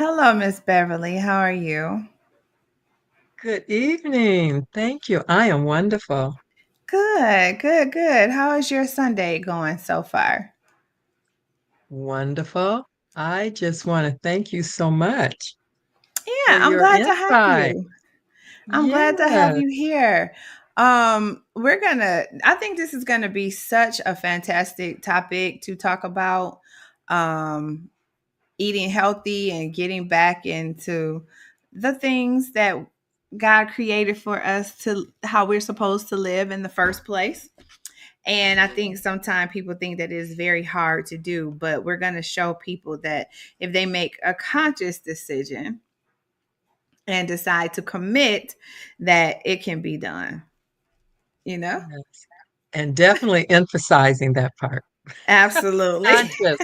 Hello, Miss Beverly. How are you? Good evening. Thank you. I am wonderful. Good, good, good. How is your Sunday going so far? Wonderful. I just want to thank you so much Yeah, for I'm your glad to have insight. you. I'm glad to have Yes. you here. I think this is gonna be such a fantastic topic to talk about. Um, Eating healthy and getting back into the things that God created for us to how we're supposed to live in the first place. And I think sometimes people think that it's very hard to do, but we're going to show people that if they make a conscious decision and decide to commit, that it can be done, you know? Yes. And definitely emphasizing that part. Absolutely.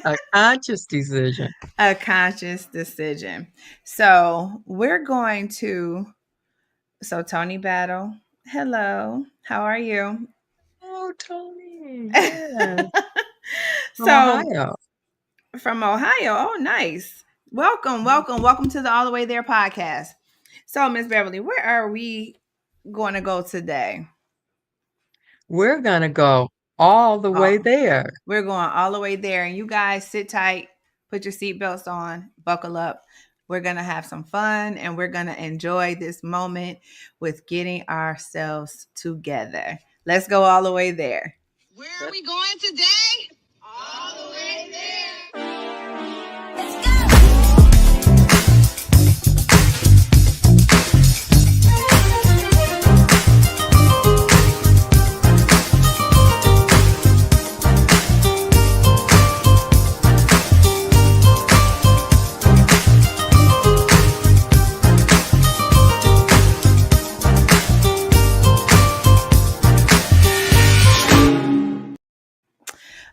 A conscious decision. A conscious decision. So we're going to, so Tony Battle, hello, how are you? Oh, Tony. Yes. From So Ohio. from Ohio. Oh, nice. Welcome, welcome, welcome to the All the Way There podcast. So, Miss Beverly, where are we going to go today? We're going to go all the way Oh, there. we're going all the way there. And you guys sit tight, put your seatbelts on, buckle up. We're going to have some fun and we're going to enjoy this moment with getting ourselves together. Let's go all the way there. Where are we going today? All the way there. Let's go.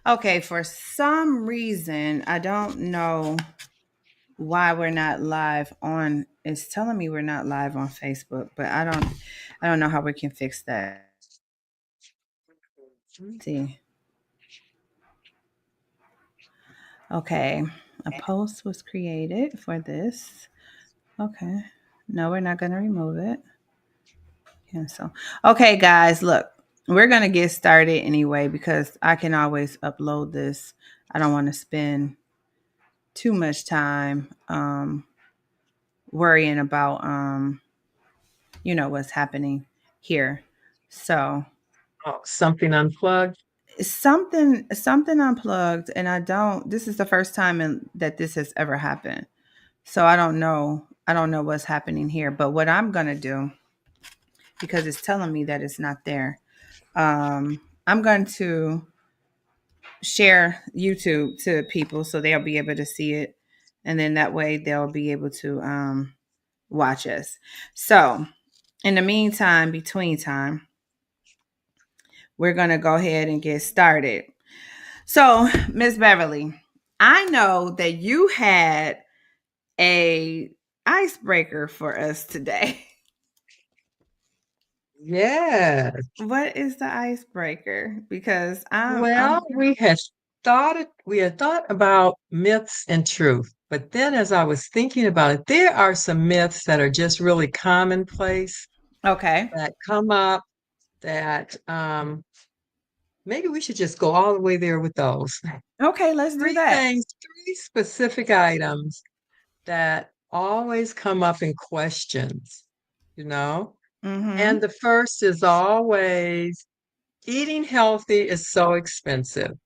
Okay, for some reason, I don't know why we're not live on. It's telling me we're not live on Facebook, but I don't know how we can fix that. See. Okay, a post was created for this. Okay. No, we're not going to remove it. Cancel. Okay, guys, look. We're going to get started anyway because I can always upload this. I don't want to spend too much time worrying about what's happening here. So Oh, something unplugged. something unplugged, and this is the first time that this has ever happened. So I don't know what's happening here, but what I'm gonna do, because it's telling me that it's not there, I'm going to share YouTube to people so they'll be able to see it, and then that way they'll be able to watch us. So in the meantime, between time, we're going to go ahead and get started. So, Miss Beverly, I know that you had a icebreaker for us today. Yes. What is the icebreaker? Because Well, I'm we had thought about myths and truth, but then as I was thinking about it, there are some myths that are just really commonplace okay. that come up that maybe we should just go all the way there with those. Okay, let's do that. Three specific items that always come up in questions, you know? And Mhm. the first is always eating healthy is so expensive.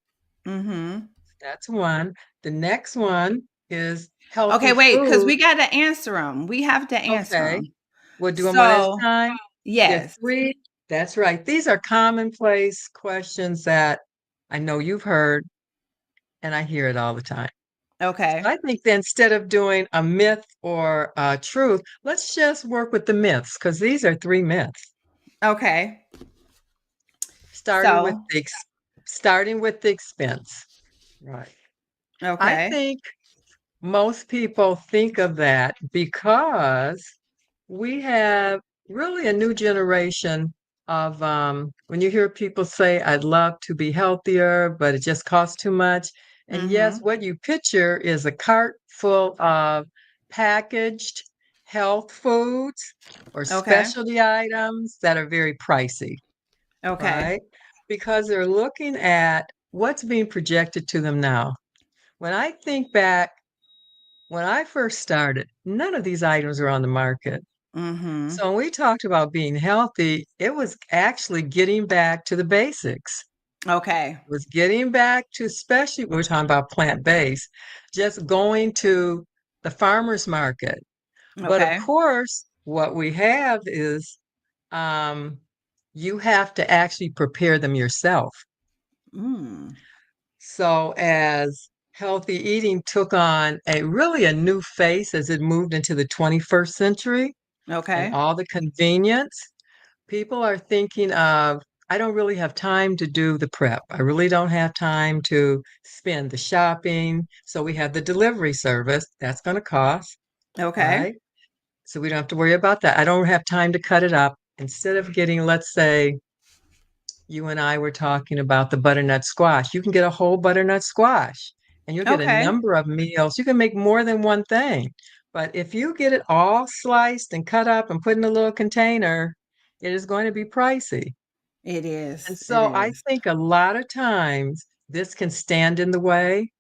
Mhm. That's one. The next one is healthy Okay, wait, cuz food. we got to answer them. We have to answer Okay. them. We'll do them one at a So, time. There are yes. three. That's right. These are commonplace questions that I know you've heard, and I hear it all the time. So Okay. I think that instead of doing a myth or a truth, let's just work with the myths because these are three myths. Okay. Starting with So, the ex- starting with the expense. Right. I okay. think most people think of that because we have really a new generation of when you hear people say, I'd love to be healthier, but it just costs too much. And yes, Mhm. what you picture is a cart full of packaged health foods or Okay. specialty items that are very pricey, Okay. right? Because they're looking at what's being projected to them now. When I think back, when I first started, none of these items were on the market. Mm-hmm. So when we talked about being healthy, it was actually getting back to the basics. Okay. It was getting back to, especially we were talking about plant-based, just going to the farmer's market. But of Okay. course, what we have is um, you have to actually prepare them yourself. Mm. So as healthy eating took on a new face as it moved into the 21st century and Okay. all the convenience, people are thinking of, I don't really have time to do the prep. I really don't have time to spend the shopping. So we have the delivery service. That's going to cost, Okay. right? So we don't have to worry about that. I don't have time to cut it up. Instead of getting, let's say, you and I were talking about the butternut squash. You can get a whole butternut squash and you'll get a Okay. number of meals. You can make more than one thing. But if you get it all sliced and cut up and put in a little container, it is going to be pricey. It And is. It so I is. think a lot of times this can stand in the way.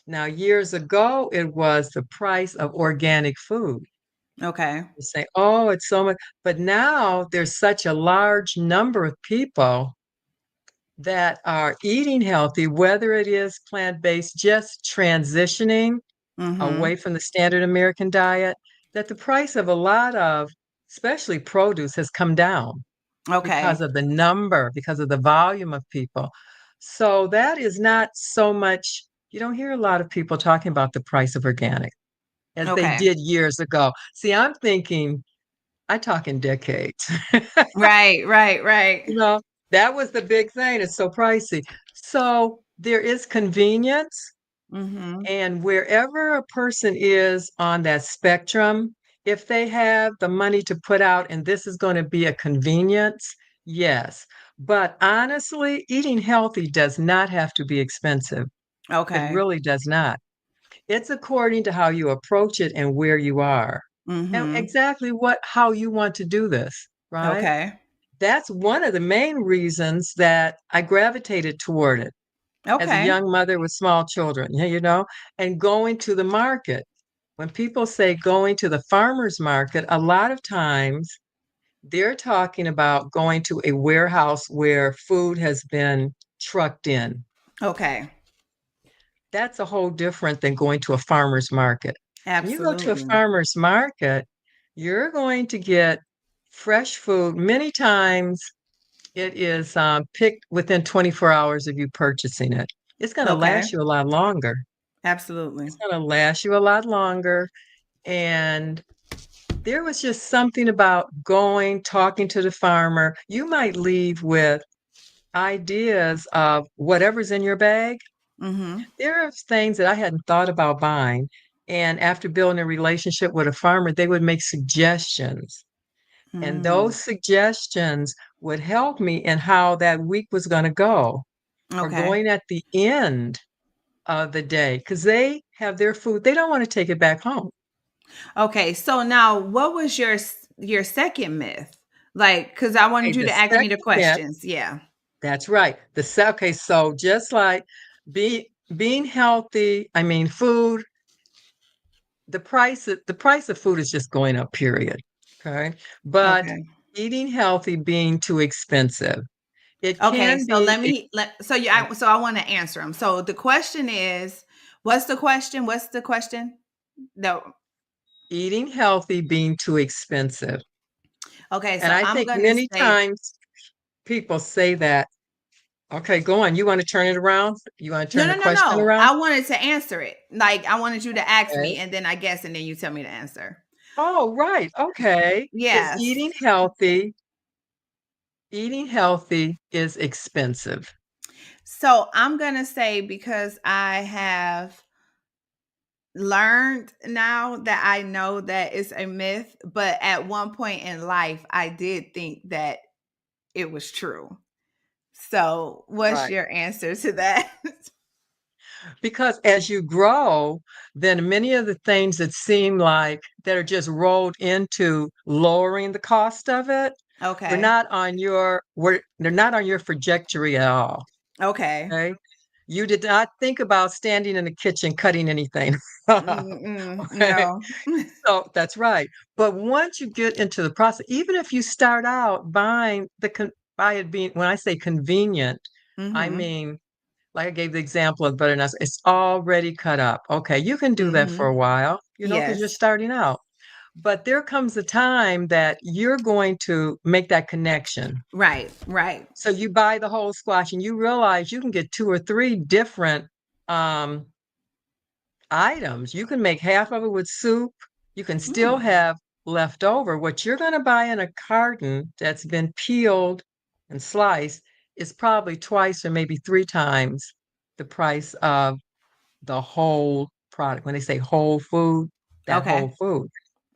Now, years ago, it was the price of organic food. Okay. You say, oh, it's so much. But now there's such a large number of people that are eating healthy, whether it is plant-based, just transitioning Mm-hmm. away from the standard American diet, that the price of a lot of, especially produce, has come down because Okay. of the number, because of the volume of people. So that is not so much, you don't hear a lot of people talking about the price of organic as they Okay. did years ago. See, I'm thinking, I talk in decades. Right. Right. Right. You know, that was the big thing. It's so pricey. So there is convenience, Mm-hmm. and wherever a person is on that spectrum, if they have the money to put out and this is going to be a convenience, yes. But honestly, eating healthy does not have to be expensive. It Okay. really does not. It's according to how you approach it and where you are. And Mm-hmm. exactly how you want to do this, right? Okay. That's one of the main reasons that I gravitated toward it as a Okay. young mother with small children, and going to the market. When people say going to the farmer's market, a lot of times they're talking about going to a warehouse where food has been trucked in. Okay. That's a whole different than going to a farmer's market. When you go to a Absolutely. farmer's market, you're going to get fresh food. Many times it is picked within 24 hours of you purchasing it. It's going to Okay. last you a lot longer. Absolutely. It's going to last you a lot longer. And there was just something about going, talking to the farmer. You might leave with ideas of whatever's in your bag. Mm-hmm. There are things that I hadn't thought about buying. And after building a relationship with a farmer, they would make suggestions. And Mm. those suggestions would help me in how that week was going to go or Okay. going at the end of the day because they have their food. They don't want to take it back home. Okay. So now what was your second myth? Like, because I Okay, wanted you the to ask me the second myth, questions. Yeah. that's right. Okay, so just like being healthy, I mean food, the price of food is just going up, period. Okay. But Okay. eating healthy being too expensive. It Okay. can So be so I want to answer them. So the question is, what's the question? What's the question? No. eating healthy being too expensive. Okay. And So I I'm think gonna many say times people say that. Okay, go on. You want to turn it around? You want to no, turn no, the no, question no. around? I wanted to answer it. Like I wanted you to ask Okay. me, and then I guess, and then you tell me the answer. Oh, right. Okay. Is Yes. eating healthy is expensive. So I'm gonna say because I have learned now that I know that it's a myth, but at one point in life, I did think that it was true. So, what's Right. your answer to that? Because as you grow, then many of the things that seem like that are just rolled into lowering the cost of it, Okay. they're not on your trajectory at all. Okay. Okay. You did not think about standing in the kitchen cutting anything. Mm-mm, Okay. no. So that's right. But once you get into the process, even if you start out buying by it being, when I say convenient, I Mm-hmm. mean, like I gave the example of butternut, it's already cut up. Okay, you can do that for Mm-hmm. a while, because you're Yes. starting out. But there comes a time that you're going to make that connection. Right. Right. So you buy the whole squash and you realize you can get two or three different um, items. You can make half of it with soup. You can still Mm. have leftover. What you're going to buy in a carton that's been peeled and sliced is probably twice or maybe three times the price of the whole product. When they say whole food, that Okay. whole food.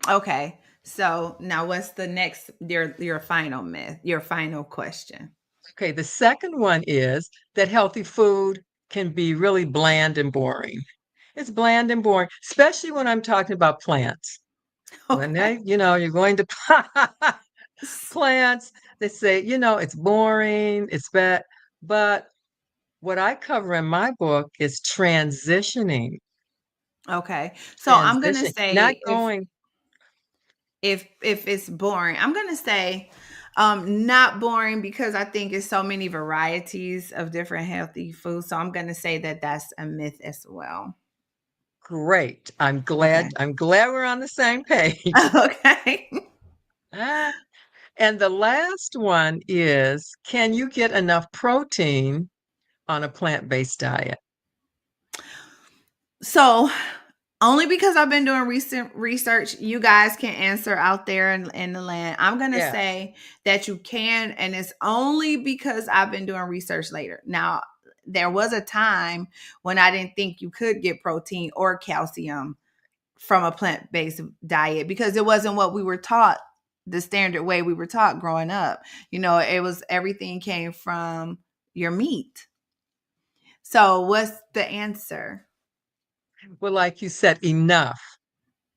Okay. So now what's the next your final myth, your final question? Okay, the second one is that healthy food can be really bland and boring. It's bland and boring, especially when I'm talking about plants. When Okay. you're going to plants, they say, it's boring, it's bad. But what I cover in my book is Okay. So I'm going to transition, not say going. if it's boring, I'm going to say not boring because I think it's so many varieties of different healthy foods. So I'm going to say that that's a myth as well. Great. I'm glad. Okay. I'm glad we're on the same page. Okay. Ah, and the last one is, can you get enough protein on a plant-based diet? So only because I've been doing recent research, you guys can answer out there in the land. I'm going to Yeah. say that you can, and it's only because I've been doing research later. Now, there was a time when I didn't think you could get protein or calcium from a plant based diet because it wasn't what we were taught, the standard way we were taught growing up. It was everything came from your meat. So, what's the answer? Well, like you said, enough.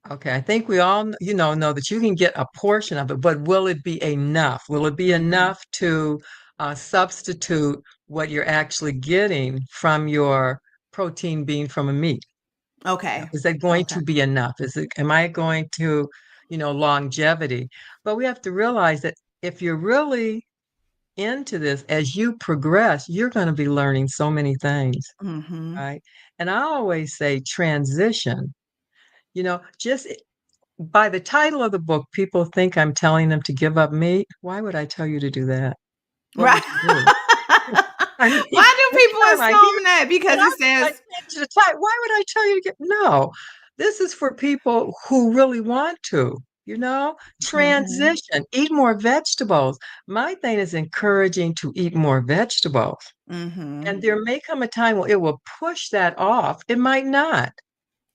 Okay, I think we all, know that you can get a portion of it, but will it be enough? Will it be Hmm. enough to substitute what you're actually getting from your protein being from a meat? Okay. Is that going Okay. to be enough? Am I going to, longevity? But we have to realize that if you're really into this, as you progress, you're going to be learning so many things, Hmm. right? And I always say transition, just by the title of the book, people think I'm telling them to give up meat. Why would I tell you to do that? What Right. would you do? I mean, Why do every people time I hear, assume that? and Because it I says, change the title, why would I tell you to get? No, this is for people who really want to, hmm transition, eat more vegetables. My thing is encouraging to eat more vegetables. hmm And there may come a time where it will push that off. It might not.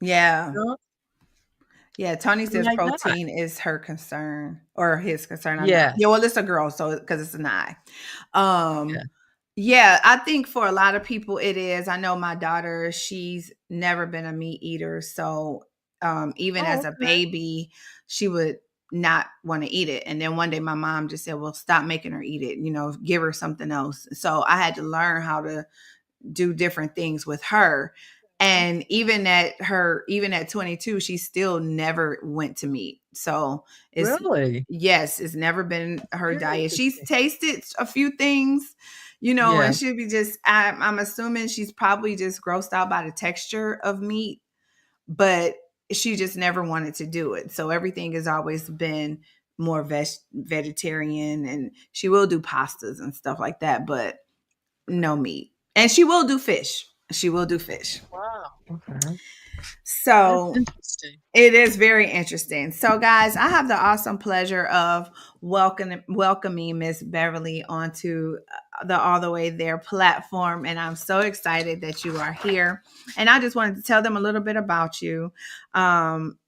yeah. You know? Yeah, Tony It says might not. protein is her concern or his concern. I know. Yeah, Yes. well, it's a girl, so because it's an I. Um, Yeah. yeah, I think for a lot of people it is. I know my daughter, she's never been a meat eater, so even Oh, as a okay. baby, she would not want to eat it. And then one day my mom just said, "Well, stop making her eat it. Give her something else." So I had to learn how to do different things with her. Mhm. And even at 22, she still never went to meat. So it's Really? yes, it's never been her Very diet. She's interesting. tasted a few things, and Yeah. she'll be just I'm assuming she's probably just grossed out by the texture of meat, but she just never wanted to do it. So everything has always been more vegetarian, and she will do pastas and stuff like that, but no meat. And she will do fish. She will do fish. Wow. Okay. That's So interesting. it is very interesting. So, guys, I have the awesome pleasure of welcoming Miss Beverly onto the All the Way There platform, and I'm so excited that you are here. And I just wanted to tell them a little bit about you,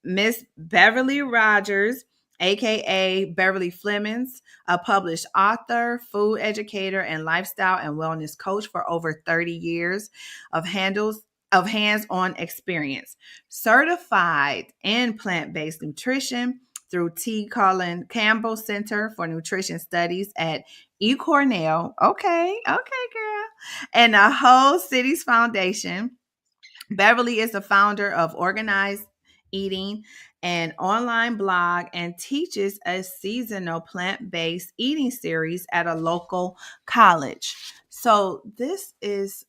Miss Beverly Rogers, aka Beverly Flemings, a published author, food educator, and lifestyle and wellness coach for over 30 years of handles of hands-on experience, certified in plant-based nutrition through T. Colin Campbell Center for Nutrition Studies at Cornell. Okay, okay, girl. And the Whole Cities Foundation. Beverly is the founder of Organized Eating, an online blog, and teaches a seasonal plant based eating series at a local college. So, this is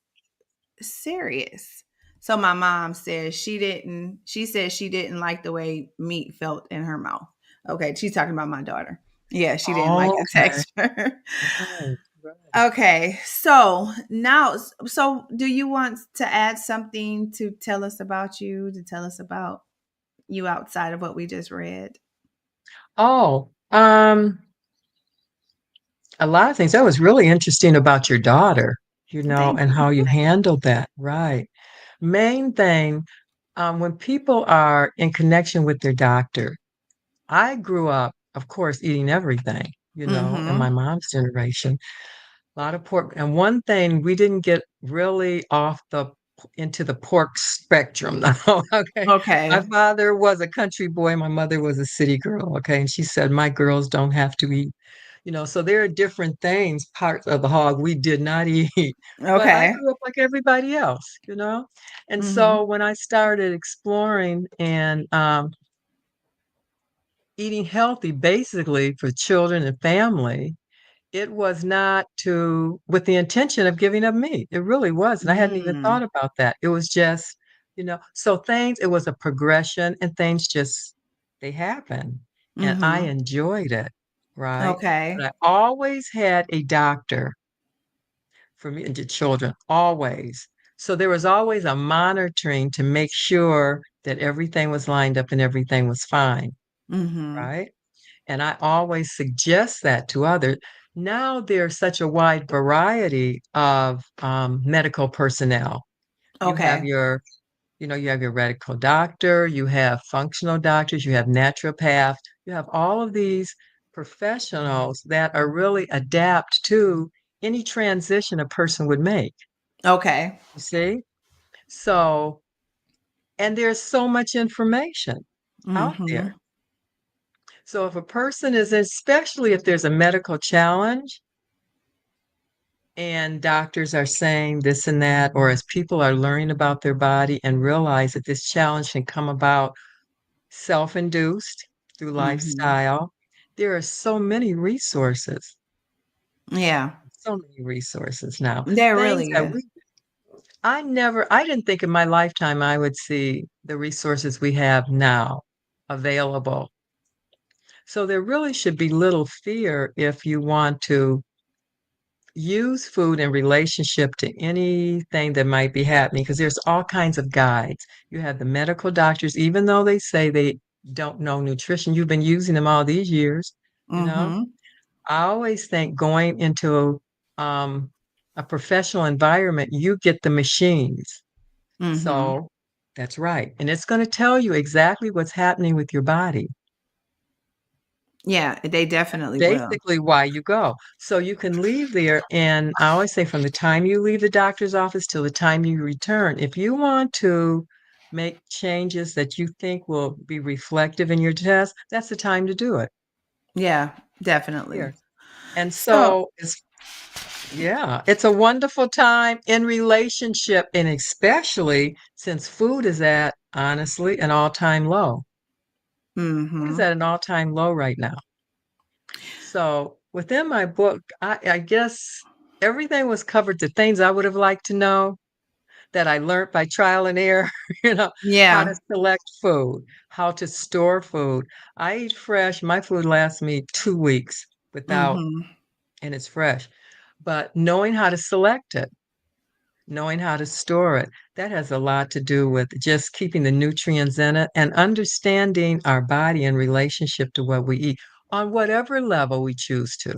serious. So, my mom says she said she didn't like the way meat felt in her mouth. Okay, she's talking about my daughter. Yeah, she didn't like the Okay. texture. Right. Right. Okay, so now, so do you want to add something to tell us about you, to tell us about you outside of what we just read? Oh, a lot of things. That was really interesting about your daughter, Thank and you. how you handled that. Right. Main thing, when people are in connection with their doctor, I grew up, of course, eating everything, in my Mm-hmm. mom's generation. A lot of pork. And one thing, we didn't get really into the pork spectrum. No, okay. Okay. My father was a country boy, my mother was a city girl, okay. And she said, my girls don't have to eat, so there are different things, parts of the hog we did not eat. But I Okay. grew up like everybody else. And Mm-hmm. so when I started exploring and eating healthy, basically for children and family, it was not to with the intention of giving up meat. It really wasn't. I hadn't even Mm. thought about that. It was just, so things it was a progression and things just they happen. And I Mm-hmm. enjoyed it, right? Okay. But I always had a doctor for me and the children, always. So there was always a monitoring to make sure that everything was lined up and everything was fine, Mm-hmm. right? And I always suggest that to others. Now there's such a wide variety of medical personnel. You have Okay. your, you have your medical doctor, you have functional doctors, you have naturopath, you have all of these professionals that are really adapt to any transition a person would make. Okay. You see? So, and there's so much information out Mm-hmm. there. So if a person is, especially if there's a medical challenge, and doctors are saying this and that, or as people are learning about their body and realize that this challenge can come about self-induced through Mm-hmm. lifestyle, there are Yeah. so many resources now. There Things really that is. I didn't think in my lifetime I would see the resources we have now available. So there really should be little fear if you want to use food in relationship to anything that might be happening because there's all kinds of guides. You have the medical doctors, even though they say they don't know nutrition, you've been using them all these years, you know. Mm-hmm. I always think going into um, a professional environment, you get the machines. Mm-hmm. So that's right. And it's going to tell you exactly what's happening with your body. Yeah, they definitely will. Basically why you go. So you can leave there, and I always say from the time you leave the doctor's office till the time you return, if you want to make changes that you think will be reflective in your test, that's the time to do it Yeah, definitely. here. And So, so yeah, it's a wonderful time in relationship, and especially since food is at, honestly, an all-time low. Food is mm-hmm. at an all-time low right now. So within my book, I guess everything was covered, the things I would have liked to know that I learned by trial and error, how to Yeah. select food, how to store food. I eat fresh. My food lasts me 2 weeks without, Mm-hmm. and it's fresh. But knowing how to select it, knowing how to store it, that has a lot to do with just keeping the nutrients in it and understanding our body in relationship to what we eat on whatever level we choose to.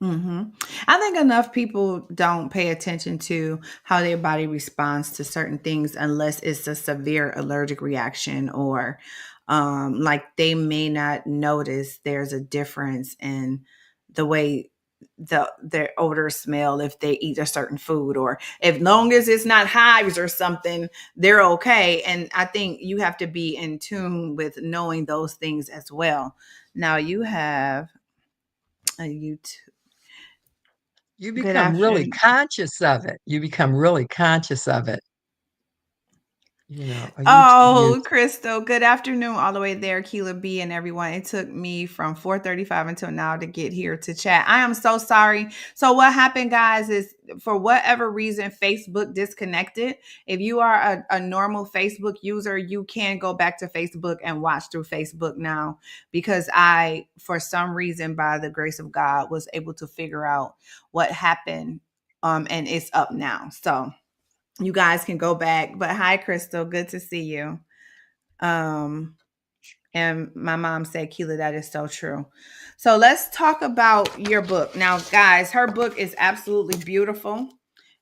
Mm-hmm. I think enough people don't pay attention to how their body responds to certain things unless it's a severe allergic reaction or like they may not notice there's a difference in the way their odor smell if they eat a certain food, or if long as it's not hives or something, they're okay. And I think you have to be in tune with knowing those things as well. Now you have a YouTube. You Good become really afternoon. conscious of it. You become really conscious of it. A YouTube Oh, user. Crystal, good afternoon, all the way there, Keela B and everyone. It took me from 4:35 until now to get here to chat. I am so sorry. So what happened, guys, is for whatever reason, Facebook disconnected. If you are a normal Facebook user, you can go back to Facebook and watch through Facebook now, because I, for some reason, by the grace of God, was able to figure out what happened. And it's up now. So you guys can go back. But hi, Crystal. Good to see you. Um, and my mom said, Keela, that is so true. So let's talk about your book. Now, guys, her book is absolutely beautiful.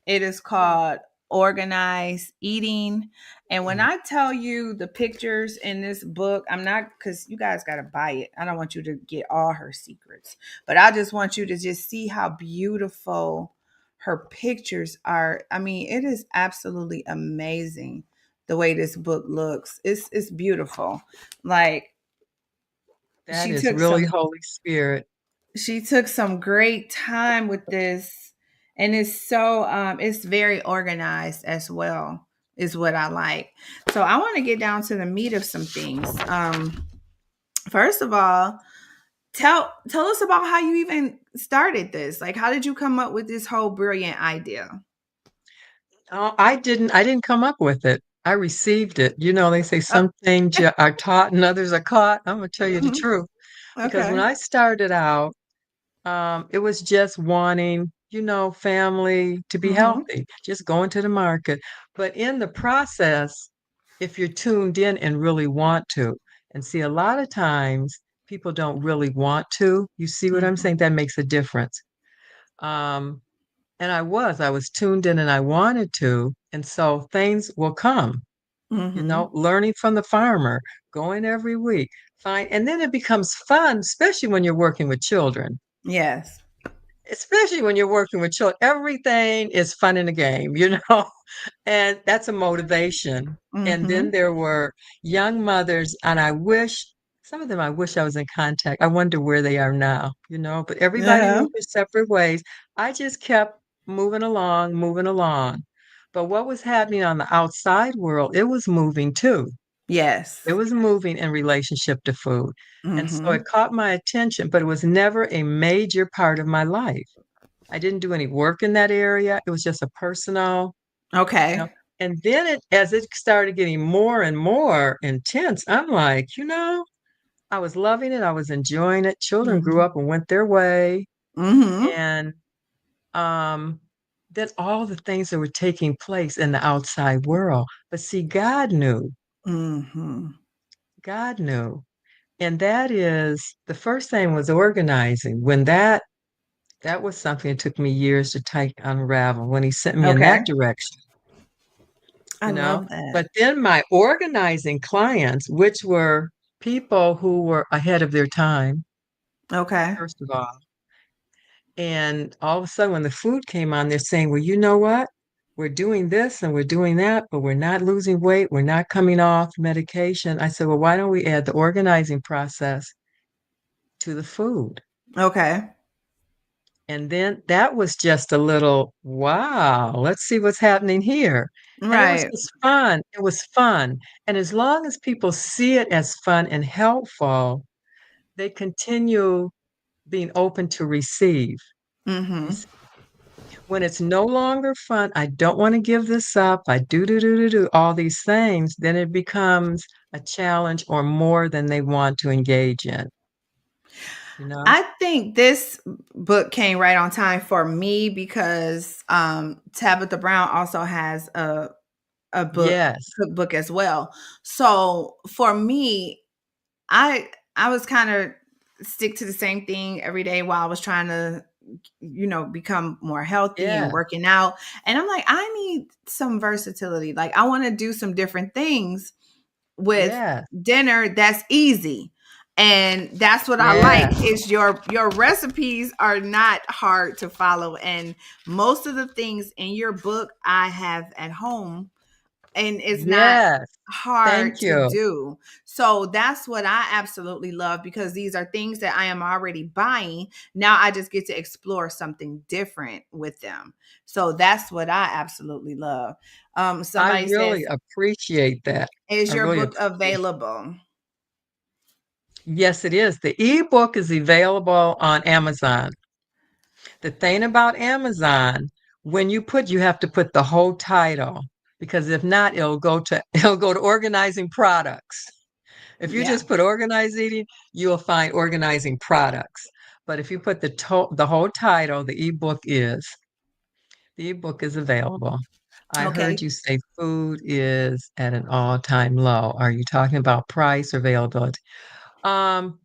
It is called Organized Eating. And when I tell you the pictures in this book, I'm not, because you guys got to buy it. I don't want you to get all her secrets, but I just want you to just see how beautiful her pictures are. I mean, it is absolutely amazing the way this book looks. It's beautiful. Like That she is took really some Holy Spirit. she took some great time with this, and it's very organized as well, is what I like. So I want to get down to the meat of some things. First of all, tell us about how you even started this. Like, how did you come up with this whole brilliant idea? I didn't come up with it. I received it. They say Oh, some things are taught and others are caught. I'm gonna tell you the mhm. truth. Because when Okay. I started out, it was just wanting, family to be Mm-hmm. healthy, just going to the market. But in the process, if you're tuned in and really want to, and see, a lot of times people don't really want to. You see what I'm Mm-hmm. saying? That makes a difference. Um, and I was tuned in and I wanted to. And so things will come, Mm-hmm. learning from the farmer, going every week, fine. And then it becomes fun, especially when you're working with children. Yes. Especially when you're working with children, everything is fun in the game. And that's a motivation. And Mm-hmm. then there were young mothers, and some of them I wish I was in contact. I wonder where they are now. But everybody Uh-huh. went their separate ways. I just kept moving along, moving along. But what was happening on the outside world, it was moving too. It Yes. was moving in relationship to food. And so Mm-hmm. it caught my attention, but it was never a major part of my life. I didn't do any work in that area. It was just a personal, you know. Okay. And then as it started getting more and more intense, I'm like, I was loving it. I was enjoying it. Children grew Mm-hmm. up and went their way. Mm-hmm. And um, then all the things that were taking place in the outside world. But see, God knew. Mm-hmm. God knew. And that is the first thing was organizing. When that was something that took me years to unravel when he sent me in Okay. that direction, I you know. love that. But then my organizing clients, which were people who were ahead of their time, Okay. first of all, and all of a sudden when the food came on, they're saying, well, you know what? We're doing this and we're doing that, but we're not losing weight. We're not coming off medication. I said, well, why don't we add the organizing process to the food? Okay. And then that was just a little, wow, let's see what's happening here. And it was Right. just fun. It was fun. And as long as people see it as fun and helpful, they continue being open to receive. You Mm-hmm. see, when it's no longer fun, I don't want to give this up. I do all these things, then it becomes a challenge or more than they want to engage in, you know? I think this book came right on time for me because Tabitha Brown also has a book Yes, cookbook as well. So for me, I I was kind of stick to the same thing every day while I was trying to become more healthy and yeah, working out. And I'm like, I need some versatility. Like I want to do some different things with yeah, dinner that's easy. And that's what I like Yes. is your recipes are not hard to follow, and most of the things in your book I have at home, and it's not Yes. hard Thank to you. do. So that's what I absolutely love, because these are things that I am already buying. Now I just get to explore something different with them. So that's what I absolutely love. I Somebody really says, appreciate that. is I your really book appreciate. available? Yes, it is. The ebook is available on Amazon. The thing about Amazon, when you have to put the whole title because if not, it'll go to it'll go to organizing products. If you Yeah. just put organized eating, you'll find organizing products. But if you put the whole title, the ebook is available. I heard Okay. you say food is at an all-time low. Are you talking about price or availability?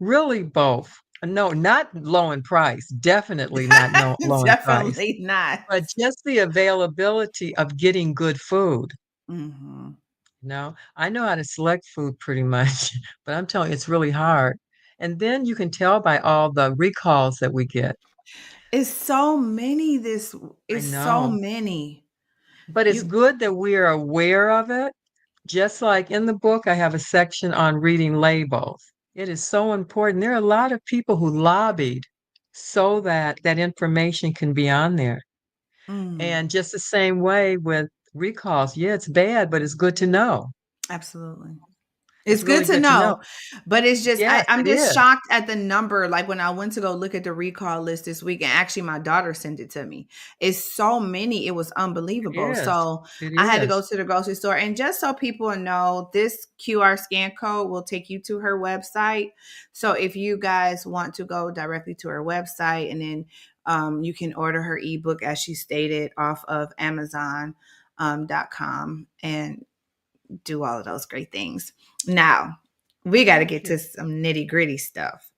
Really both. No, not low in price. Definitely not no low in price, Definitely not. but just the availability of getting good food. Hmm. I know how to select food pretty much, but I'm telling you, it's really hard. And then you can tell by all the recalls that we get. It's so many. This I is so know. many. But it's You. good that we are aware of it. Just like in the book, I have a section on reading labels. It is so important. There are a lot of people who lobbied so that that information can be on there. Mm, And just the same way with recalls. Yeah, it's bad, but it's good to know. absolutely. It's It's good really to good to know. know, but it's just Yes, I'm it just is. shocked at the number. Like when I went to go look at the recall list this week, and actually my daughter sent it to me. It's so many, it was It unbelievable. is. So It I had to go is. to the grocery store, and just so people know, this QR scan code will take you to her website. So if you guys want to go directly to her website, and then you can order her ebook as she stated off of Amazon .com, and do all of those great things. Now, we got to Thank get you. to some nitty gritty stuff.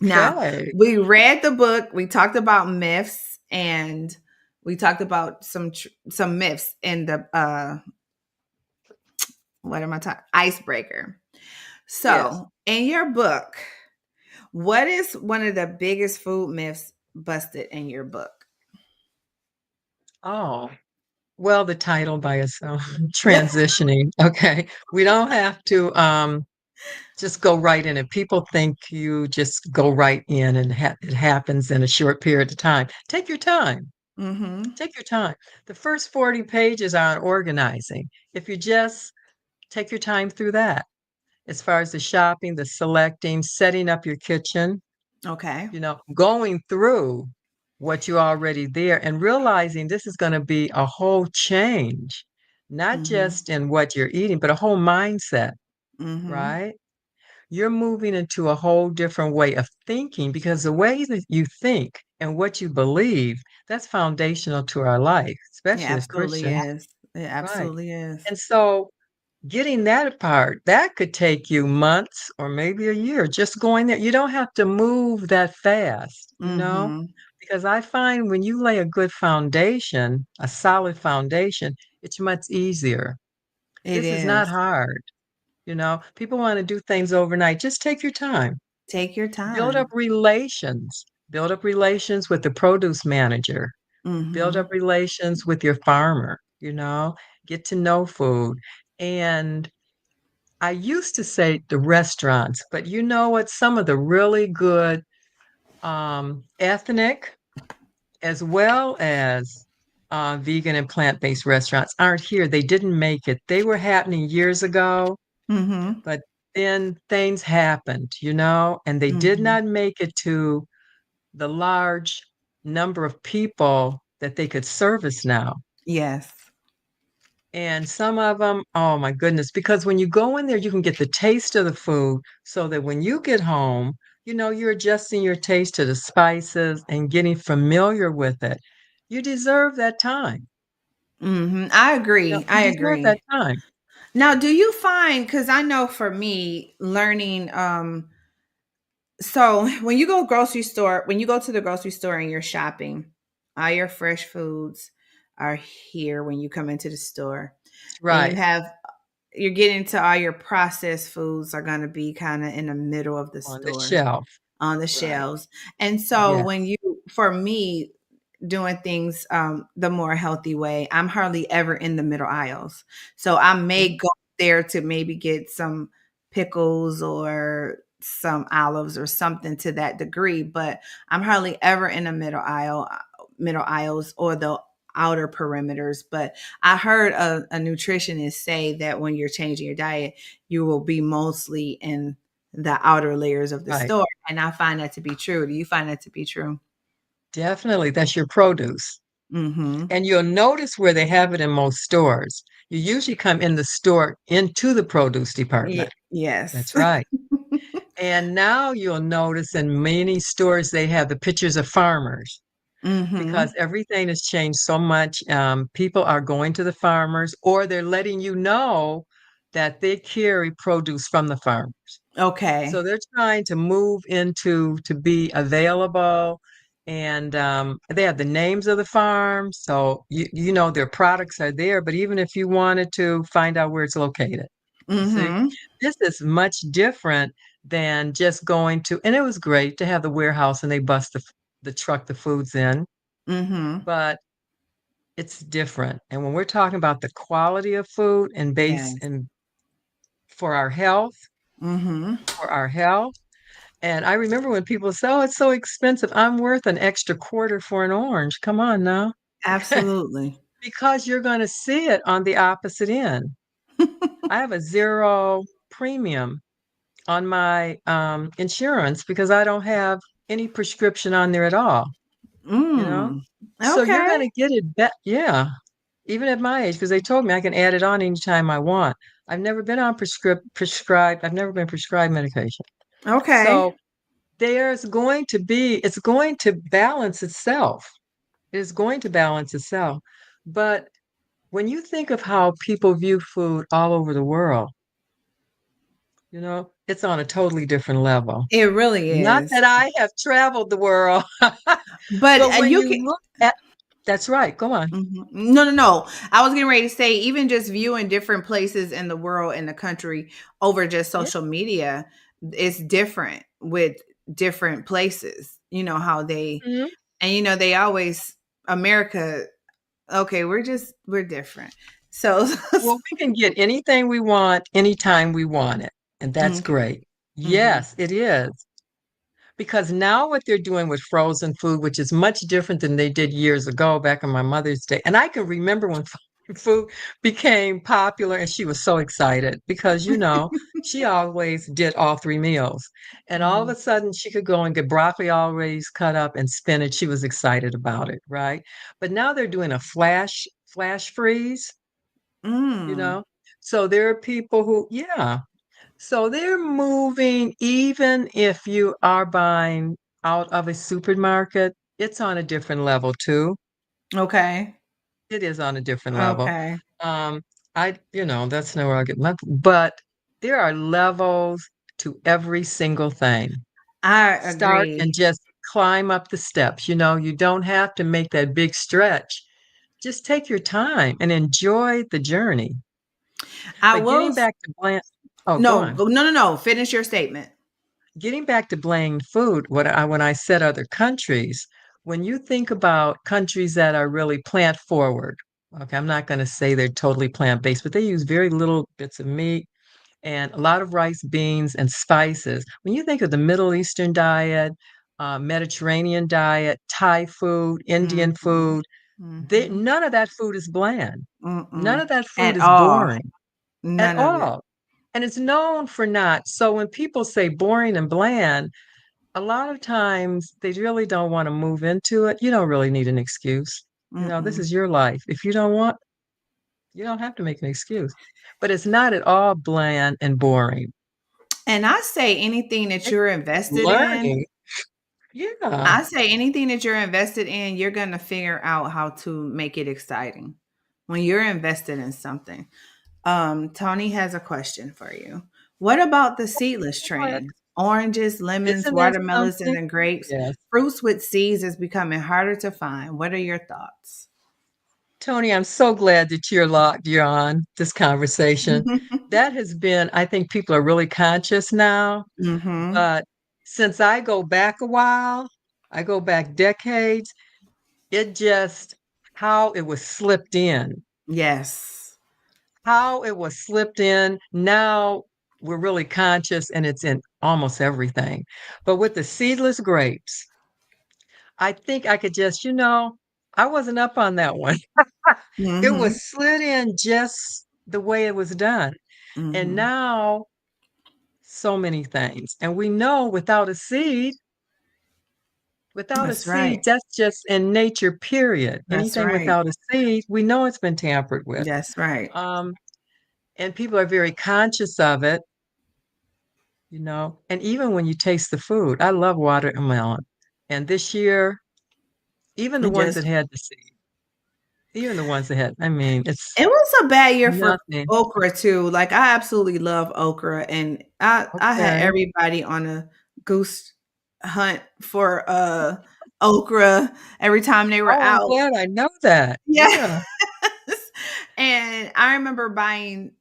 Now, Okay. we read the book, we talked about myths, and we talked about some myths in the what am I talking? Icebreaker. Yes. So, in your book, what is one of the biggest food myths busted in your book? Oh, well, the title by itself, transitioning. Okay. We don't have to just go right in it. People think you just go right in and it happens in a short period of time. Take your time. Mm-hmm. Take your time. The first 40 pages are on organizing. If you just take your time through that, as far as the shopping, the selecting, setting up your kitchen, Okay. going through what you already there and realizing this is going to be a whole change, not Mm-hmm. just in what you're eating, but a whole mindset, Mm-hmm. right? You're moving into a whole different way of thinking because the way that you think and what you believe, that's foundational to our life, It especially as absolutely Christians, is. It right? absolutely is. And so getting that apart, that could take you months or maybe a year just going there. You don't have to move that fast, Mm-hmm. because I find when you lay a good foundation, a solid foundation, it's much easier. It This is not is. hard. People want to do things overnight. Just take your time. Take your Build up time. relations. Build up relations with the produce manager. Build up Mhm. relations with your farmer, get to know food. And I used to say the restaurants, but you know what? Some of the really good ethnic as well as vegan and plant-based restaurants aren't here. They didn't make it. They were happening years ago, Mhm. but then things happened, and they did Mhm. not make it to the large number of people that they could service now. Yes. And some of them, oh my goodness, because when you go in there, you can get the taste of the food so that when you get home, you're adjusting your taste to the spices and getting familiar with it. You deserve that time. Mhm. I agree. You I deserve that agree. time. Now, do you find, cuz I know for me learning so when you go to the grocery store and you're shopping, all your fresh foods are here when you come into the store. Then you Right. have you're getting to all your processed foods are going to be kind of in the middle of the On the store shelf. on the Right. shelves. And so Yeah. when you, for me, doing things the more healthy way, I'm hardly ever in the middle aisles. So I may Mhm. go there to maybe get some pickles or some olives or something to that degree, but I'm hardly ever in the middle aisles or the outer perimeters. But I heard a nutritionist say that when you're changing your diet, you will be mostly in the outer layers of the Right. store. And I find that to be true. Do you find that to be true? Definitely. That's your produce. Mm-hmm. And you'll notice where they have it in most stores. You usually come in the store into the produce department. Yes. That's right. And now you'll notice in many stores they have the pictures of farmers because Mm-hmm. everything has changed so much. People are going to the farmers or they're letting you know that they carry produce from the farm. Okay. So they're trying to move into to be available, and they have the names of the farms, so you know their products are there. But even if you wanted to find out where it's located, you see, Mm-hmm. this is much different than just going to. And it was great to have the warehouse and they bust the truck the foods in, Mm-hmm. but it's different. And when we're talking about the quality of food and base Yes. and for our health, Mm-hmm. for our health. And I remember when people say, "Oh, it's so expensive. I'm worth an extra quarter for an orange." Come on now. Absolutely. Because you're going to see it on the opposite end. I have a zero premium on my insurance because I don't have any prescription on there at all, you know? Mm. So you're Okay. going to get it back. Yeah. Even at my age, because they told me I can add it on anytime I want. I've never been on prescribed, I've never been prescribed medication. Okay. So it's going to balance itself. It is going to balance itself. But when you think of how people view food all over the world, it's on a totally different level. It really Not is. that I have traveled the world, But but when you you can. look at, that's right, go on. Mhm. No, no, no. I was getting ready to say, even just viewing different places in the world, in the country, over just Yeah. social media, it's different with different places. You know how they, Mhm. and they always, America. Okay, we're different. So, Well, we can get anything we want anytime we want it, and that's okay. great. Hmm. Yes, it is. Because now what they're doing with frozen food, which is much different than they did years ago back in my mother's day. And I can remember when food became popular and she was so excited because, she always did all three meals. And all of Hmm. a sudden she could go and get broccoli always cut up and spinach. She was excited about it, right? But now they're doing a flash freeze, you Mm. know? So there are people who, yeah. So they're moving, even if you are buying out of a supermarket, it's on a different level too. Okay. It is on a different level. Okay. Um, that's nowhere I'll get nothing. But there are levels to every single thing. I Start agree. and just climb up the steps. You don't have to make that big stretch. Just take your time and enjoy the journey. I But getting will. back to bland, oh, go No, on. no, no, no. Finish your statement. Getting back to bland food, when I said other countries, when you think about countries that are really plant forward, okay, I'm not going to say they're totally plant based, but they use very little bits of meat and a lot of rice, beans, and spices. When you think of the Middle Eastern diet, Mediterranean diet, Thai food, Indian Mhm. food, Mhm. none of that food is bland. None Mm-mm. of that food At is all. boring at None of it. all. And it's known for not. So when people say boring and bland, a lot of times they really don't want to move into it. You don't really need an excuse. This Mm-mm. is your life. If you don't want, you don't have to make an excuse. But it's not at all bland and boring. And I say anything that It's you're invested in, learning. Yeah. I say anything that you're invested in, you're going to figure out how to make it exciting when you're invested in something. Tony has a question for you. What about the seedless Go ahead. trend? Oranges, lemons, Isn't that watermelons, something? and grapes. Yes. Fruits with seeds is becoming harder to find. What are your thoughts? Tony, I'm so glad that you're on this conversation. That has been, I think people are really conscious now, Mm-hmm. but since I go back a while, I go back decades, it just how it was slipped in, Yes. how it was slipped in. Now we're really conscious and it's in almost everything. But with the seedless grapes, I think I could just, I wasn't up on that one. It Mm-hmm. was slid in just the way it was done. And Mm-hmm. now so many things. And we know without a That's right. seed, that's just in nature, period. That's Anything right. without a seed, we know it's been tampered with. That's right. Um, and people are very conscious of it, And even when you taste the food, I love watermelon. And this year, even the It ones just that had the seed, even the ones that had, I mean, it's It was a bad year for nothing. okra too. Like I absolutely love okra, and I had Okay. everybody on a goose hunt for okra every time they were Oh, I'm out. glad I know that. Yes. Yeah. And I remember buying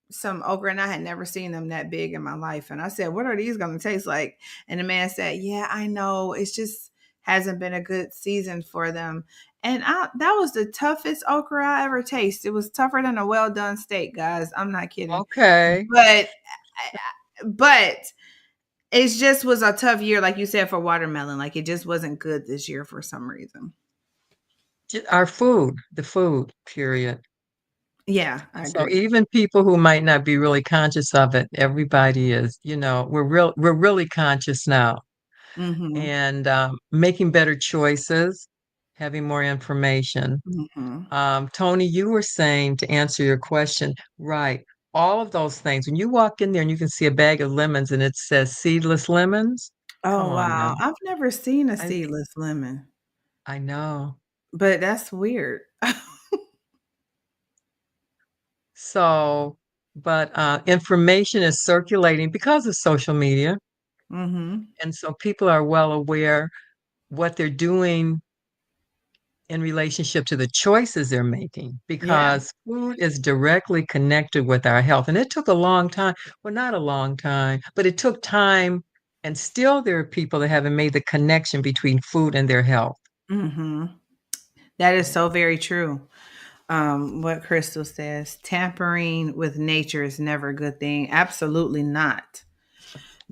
some okra, and I had never seen them that big in my life. And I said, "What are these going to taste like?" And the man said, "Yeah, I know. It's just hasn't been a good season for them." And that was the toughest okra I ever tasted. It was tougher than a well done steak, guys. I'm not kidding. Okay. But it just was a tough year, like you said, for watermelon. Like it just wasn't good this year for some reason. Our food, the food, period. Yeah, I So agree. even people who might not be really conscious of it, everybody is, we're really conscious now Mm-hmm. and making better choices, having more information. Mm-hmm. Tony, you were saying to answer your question, right? All of those things. When you walk in there and you can see a bag of lemons and it says seedless lemons, come Oh on now. wow. I've never seen a I seedless lemon. I know. But that's weird. So, but information is circulating because of social media. Mhm. And so people are well aware what they're doing in relationship to the choices they're making Yeah. because food is directly connected with our health. And it took a long time. Well, not a long time, but it took time. And still, there are people that haven't made the connection between food and their health. Mhm. That is so very true. What Crystal says, tampering with nature is never a good thing. Absolutely not.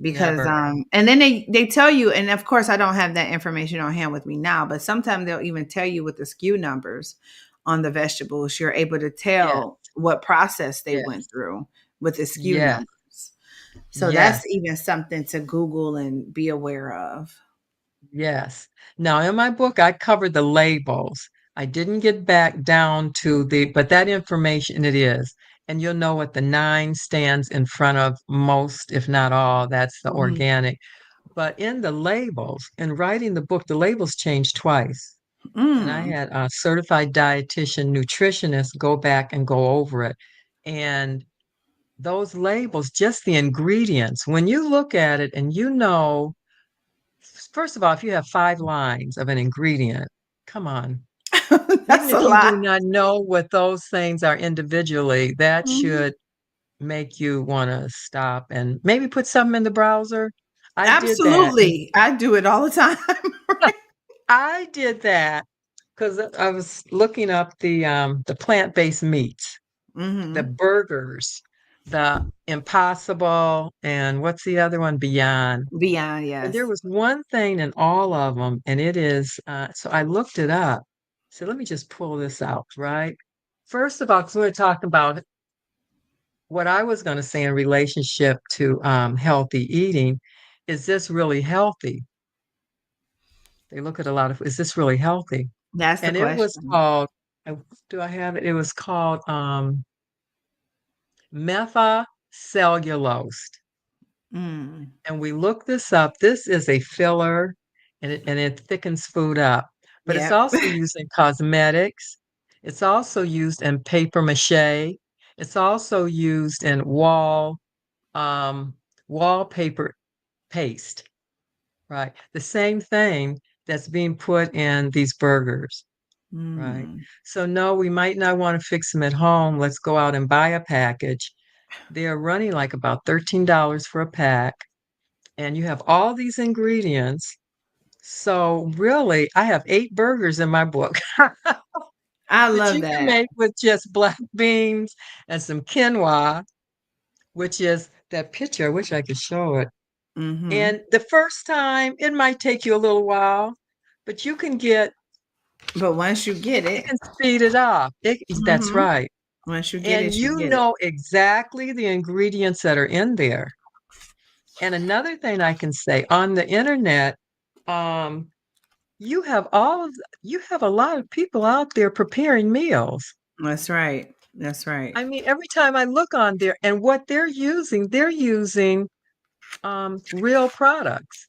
Because Never. and then they tell you, and of course I don't have that information on hand with me now, but sometimes they'll even tell you with the SKU numbers on the vegetables, you're able to Yes, tell what process they went yes, through with the SKU yes, numbers. So that's yes. even something to Google and be aware of. Yes. Now, in my book, I covered the labels. I didn't get back down to but that information it is. And you'll know what the nine stands in front of most, if not all, that's the Mhm. organic. But in the labels, in writing the book, the labels changed twice. And I Mm. had a certified dietitian, nutritionist go back and go over it. And those labels, just the ingredients, when you look at it and first of all, if you have 5 lines of an ingredient, come on. Even That's a if you do lot. not know what those things are individually, that Mhm. should make you want to stop and maybe put something in the browser. I did that. And Absolutely. I do it all the time. I did that because I was looking up the plant-based meats, the Mhm. burgers, the Impossible, and what's the other one? Beyond. Beyond, And there yes. was one thing in all of them, and it is, so I looked it up. So let me just pull this out, right? First of all, because we're talking about what I was going to say in relationship to healthy eating, is this really healthy? They look at a lot of, is this really healthy? That's the And it was question. called, do I have it? It was called methacellulose. Mm. And we look this up. This is a filler and it thickens food up. But it's Yep. also used in cosmetics. It's also used in paper mache. It's also used in um, wallpaper paste, right? The same thing that's being put in these burgers. right? Mm. So no, we might not want to fix them at home. Let's go out and buy a package. They're running like about $13 for a pack, and you have all these ingredients. So really, I have 8 burgers in my book I that love you can that. make with just black beans and some quinoa, which is that picture. I wish I could show it. Hmm. And the first time, it might take you a little while, but But once you get you it, can speed it up. That's hmm right. once you get And it, you you get it. know exactly the ingredients that are in there. And another thing I can say on the internet, um, you have a lot of people out there preparing meals. That's right. That's right. I mean, every time I look on there and what they're using real products.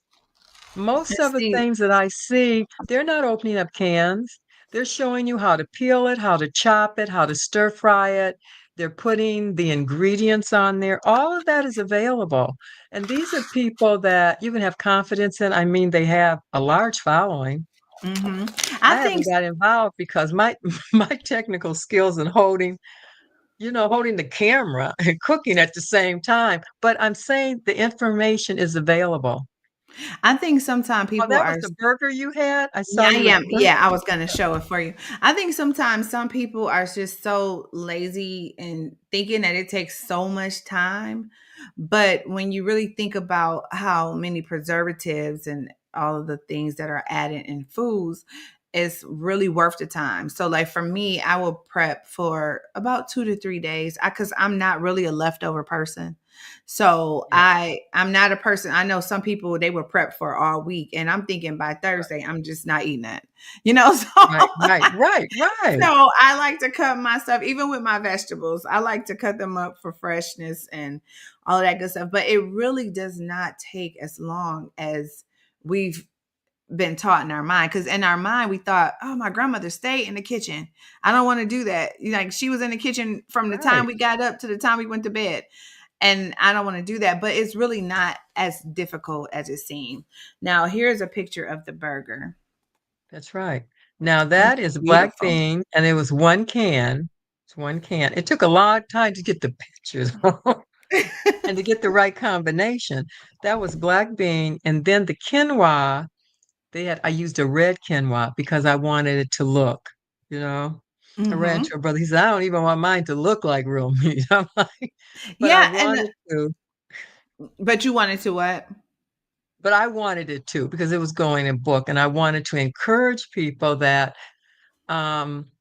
Most And of the see, things that I see, they're not opening up cans. They're showing you how to peel it, how to chop it, how to stir fry it. They're putting the ingredients on there. All of that is available. And these are people that you can have confidence in. I mean, they have a large following. hmm I I think haven't got involved because my my technical skills in holding the camera and cooking at the same time. But I'm saying the information is available. I think sometimes Oh, people that was are. the burger you had? I saw Yeah, you with yeah, the burger. yeah. I was gonna show it for you. I think sometimes some people are just so lazy and thinking that it takes so much time. But when you really think about how many preservatives and all of the things that are added in foods, it's really worth the time. So, like for me, I will prep for about 2 to 3 days. Because I'm not really a leftover person. So Yeah, I'm not a person. I know some people they will prep for all week, and I'm thinking by Thursday I'm just not eating that, you know. right, right, right, right. So I like to cut my stuff, even with my vegetables. I like to cut them up for freshness and all of that good stuff. But it really does not take as long as we've been taught in our mind. Because in our mind, we thought, oh, my grandmother stayed in the kitchen. I don't want to do that. Like she was in the kitchen from the time Right. we got up to the time we went to bed. And I don't want to do that. But it's really not as difficult as it seems. Now, here's a picture of the burger. That's right. Now It's that is black beautiful. bean, and it was 1 can. It's 1 can. It took a long time to get the pictures and to get the right combination. That was black bean, and then the quinoa, I used a red quinoa because I wanted it to look, you know. I ran Hmm. to a brother. He said, I don't even want mine to look like real meat. I'm like, but I Yeah. wanted to. But you wanted to what? But I wanted it to because it was going in book, and I wanted to encourage people that um,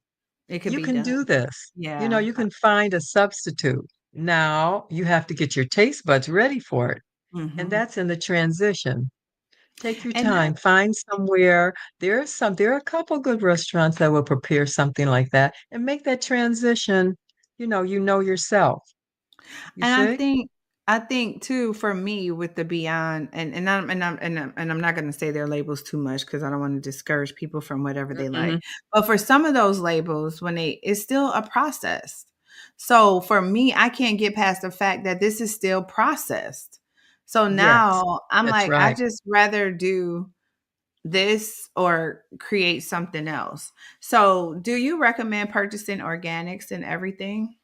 It could you be can do done. this. Yeah. You can find a substitute. Now you have to get your taste buds ready for it, and Hmm. that's in the transition. Take your And time, find somewhere. There are a couple good restaurants that will prepare something like that and make that transition. You know yourself. You And I see? think I think too for me with the Beyond and I'm not going to say their labels too much because I don't want to discourage people from whatever they like. Hmm. But for some of those labels, when they it's still a process. So for me, I can't get past the fact that this is still processed. So Yes, now I'm that's like, I right. just rather do this or create something else. So do you recommend purchasing organics and everything?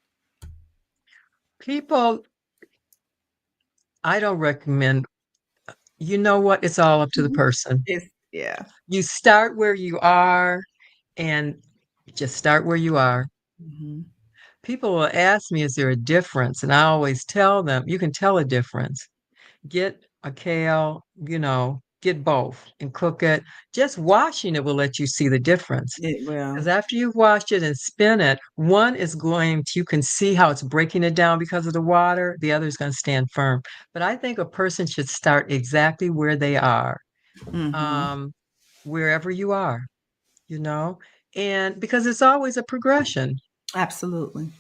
People, I don't recommend, you know what? It's all up to the Mhm. person. It's yeah. You start where you are and just start where you are. Mhm. People will ask me, is there a difference? And I always tell them, you can tell a difference. Get a kale, get both and cook it. Just washing it will let you see the difference. It will. Because after you've washed it and spin it, one is you can see how it's breaking it down because of the water. The other is going to stand firm. But I think a person should start exactly where they are, Mhm. um, wherever you are, you know, and because it's always a progression. Absolutely.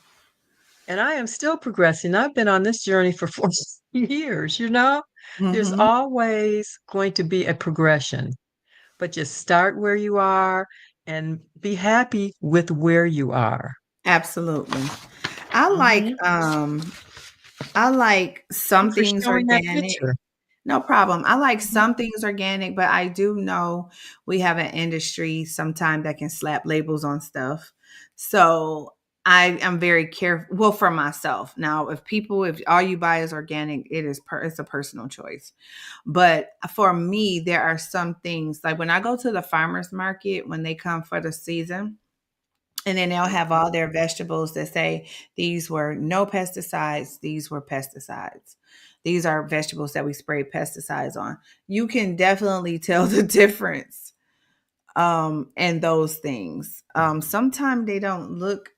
And I am still progressing. I've been on this journey for 40 years, you know? There's Mhm. always going to be a progression, but just start where you are and be happy with where you are. Absolutely. I like Hmm. um I like Thank you some for things showing that organic. picture. No problem. I like some things organic, but I do know we have an industry sometime that can slap labels on stuff. So I am very careful. Well, for myself. Now, if all you buy is organic, it's a personal choice. But for me, there are some things like when I go to the farmers market when they come for the season, and then they'll have Mhm. all their vegetables that say these were no pesticides, these were pesticides. These are vegetables that we sprayed pesticides on. You can definitely tell the difference in those things. Sometimes they don't look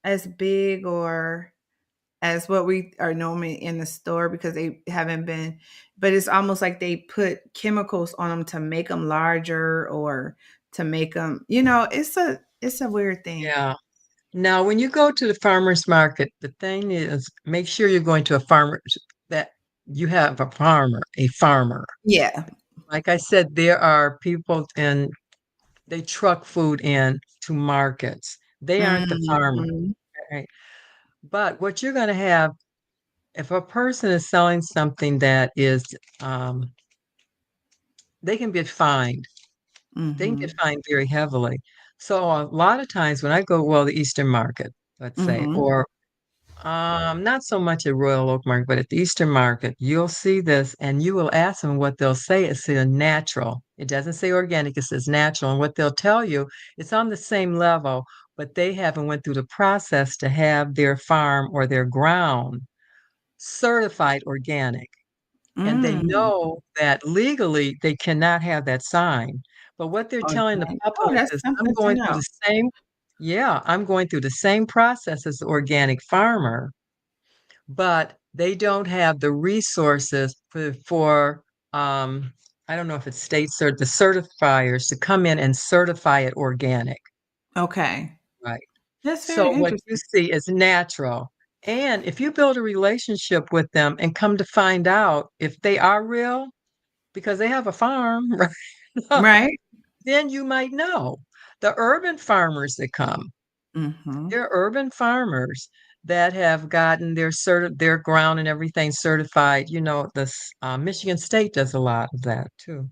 as big or as what we are normally in the store because they haven't been, but it's almost like they put chemicals on them to make them larger or to make them, it's a weird thing. Yeah. Now, when you go to the farmer's market, the thing is, make sure you're going to a farmer that you have a farmer. Yeah. Like I said, there are people and they truck food in to markets. They aren't the farmer, Mhm. right? But what you're going to have, if a person is selling something that is, um, they can get fined. They can get Mhm. fined very heavily. So a lot of times when I go, well, the Eastern market, let's say, Mhm. or not so much at Royal Oak Market, but at the Eastern Market, you'll see this and you will ask them what they'll say. It says natural. It doesn't say organic, it says natural. And what they'll tell you, it's on the same level, but they haven't went through the process to have their farm or their ground certified organic. And they Mm. know that legally they cannot have that sign. But what they're telling the Okay. Oh, public that's is, I'm something to going through know. the same, yeah, I'm going through the same process as the organic farmer, but they don't have the resources for I don't know if it's the certifiers to come in and certify it organic, Okay. right? That's So very what you interesting. see is natural. And if you build a relationship with them and come to find out if they are real, because they have a farm, right? Right? Then you might know. The urban farmers that come, Mhm. they're urban farmers that have gotten their ground and everything certified. Michigan State does a lot of that too.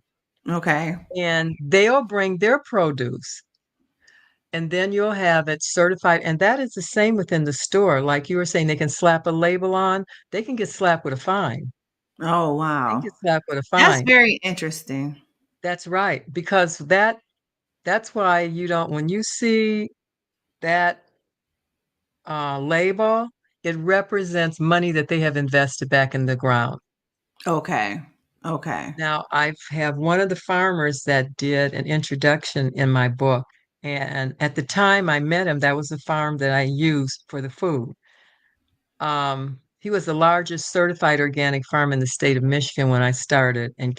Okay. And they'll bring their produce and then you'll have it certified. And that is the same within the store. Like you were saying, they can slap a label on, they can get slapped with a fine. Oh, They can wow. get slapped with a That's fine. very interesting. That's right. Because that's why you don't, when you see that label, it represents money that they have invested back in the ground. Okay. Okay. Now, I have one of the farmers that did an introduction in my book. And at the time I met him, that was the farm that I used for the food. He was the largest certified organic farm in the state of Michigan when I started and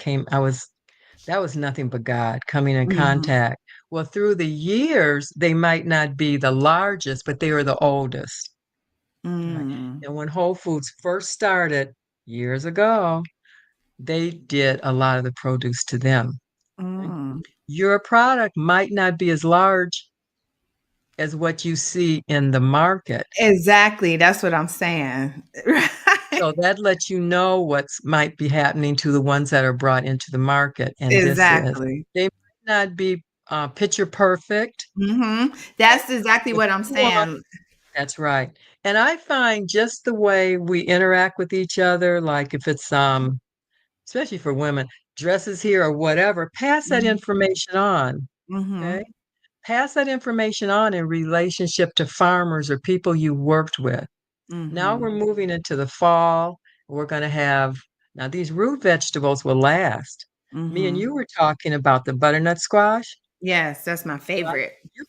that was nothing but God coming in Mhm. contact. Well, through the years, they might not be the largest, but they were the oldest. Right. Mm. And when Whole Foods first started years ago, they did a lot of the produce to them. Okay. Mm. Your product might not be as large as what you see in the market. Exactly, that's what I'm saying. So Right. that lets you know what's might be happening to the ones that are brought into the market. And this is, Exactly. they might not be picture perfect. Mhm. Okay. That's exactly But what I'm you want, saying. that's right. And I find just the way we interact with each other, like if it's especially for women, dresses here or whatever, pass that Mhm. information on. Okay. Mhm. Pass that information on in relationship to farmers or people you worked with. Now we're Mhm. moving into the fall. We're going to have, now these root vegetables will last. Me and Mhm. you were talking about the butternut squash, Yes, that's my right? favorite. You,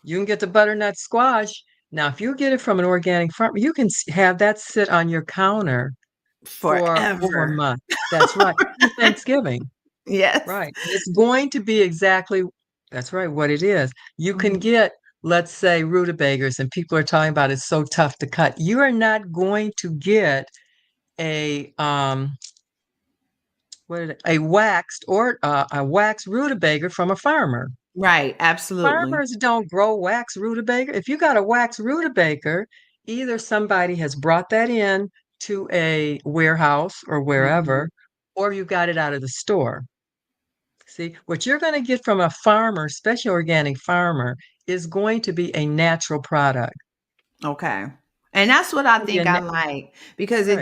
you can get the butternut squash. Now, if you get it from an organic farm, you can have that sit on your counter for over a Forever. month. That's right. Through Thanksgiving. Yes. Right. And it's going to be exactly, that's right, what it is. You can Mhm. get, let's say, rutabagas, and people are talking about it's so tough to cut. You are not going to get a a waxed or a waxed rutabaga from a farmer. Right, absolutely. Farmers don't grow wax rutabaga. If you got a wax rutabaga, either somebody has brought that in to a warehouse or Mhm. wherever, or you got it out of the store. See, what you're going to get from a farmer, especially organic farmer, is going to be a natural product. Okay. And that's what I It'll be think I like because right.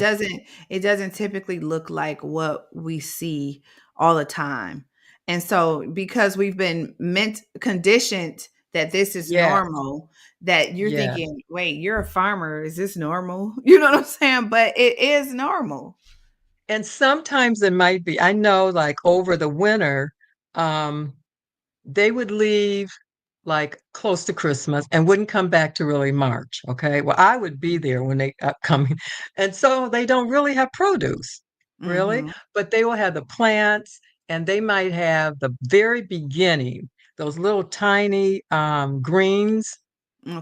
it doesn't typically look like what we see all the time. And so because we've been meant conditioned that this is Yes, normal, that you're yes. thinking, "Wait, you're a farmer. Is this normal?" You know what I'm saying? But it is normal. And sometimes it might be. I know, like over the winter, um, they would leave like close to Christmas and wouldn't come back to really March. Okay. Well, I would be there when they coming. And so they don't really have produce, really, Mhm. but they will have the plants and they might have the very beginning, those little tiny greens.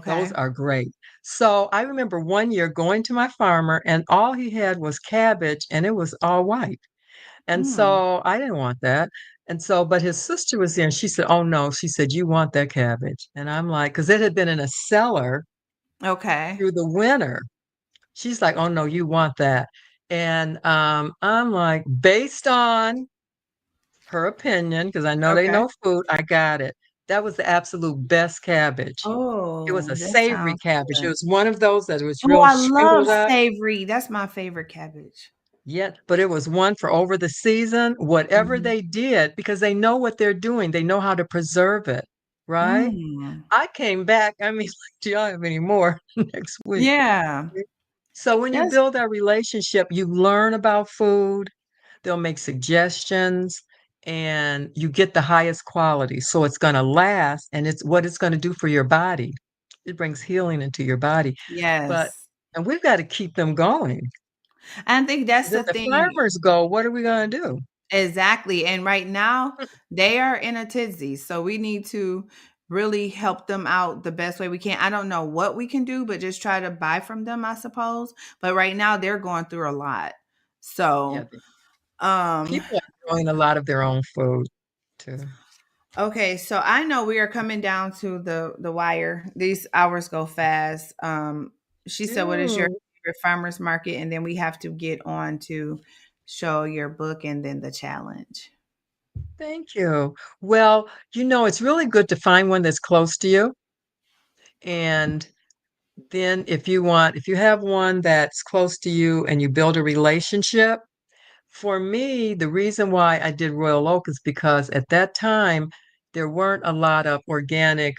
Those Okay. are great. So I remember one year going to my farmer and all he had was cabbage and it was all white. And Mm. so I didn't want that. And so, but his sister was there and she said, "Oh no," she said, "you want that cabbage." And I'm like, because it had been in a cellar Okay. through the winter. She's like, "Oh no, you want that." And I'm like, based on her opinion, because I know they Okay. know food, I got it. That was the absolute best cabbage. It was Oh, a that savory sounds cabbage. It good. was one of those that was Oh, real I love shriveled up. savory. That's my favorite cabbage. Yeah, but it was one for over the season, whatever Mhm. they did, because they know what they're doing. They know how to preserve it, right? Mm. I came back, I mean, like, do y'all have any more next week? Yeah. So when you That's build that relationship, you learn about food, they'll make suggestions, and you get the highest quality. So it's going to last, and it's what it's going to do for your body. It brings healing into your body. But, yes. and we've got to keep them going. I think that's 'Cause the if the thing. farmers go, what are we going to do? Exactly. And right now, they are in a tizzy. So we need to really help them out the best way we can. I don't know what we can do, but just try to buy from them, I suppose. But right now they're going through a lot. Yeah, So, um people are growing a lot of their own food too. okay, so I know we are coming down to the wire. These hours go fast. She said, "What is your Ooh, favorite farmers market?" And then we have to get on to show your book and then the challenge. thank you. Well, it's really good to find one that's close to you. And then if you have one that's close to you and you build a relationship, for me, the reason why I did Royal Oak is because at that time, there weren't a lot of organic,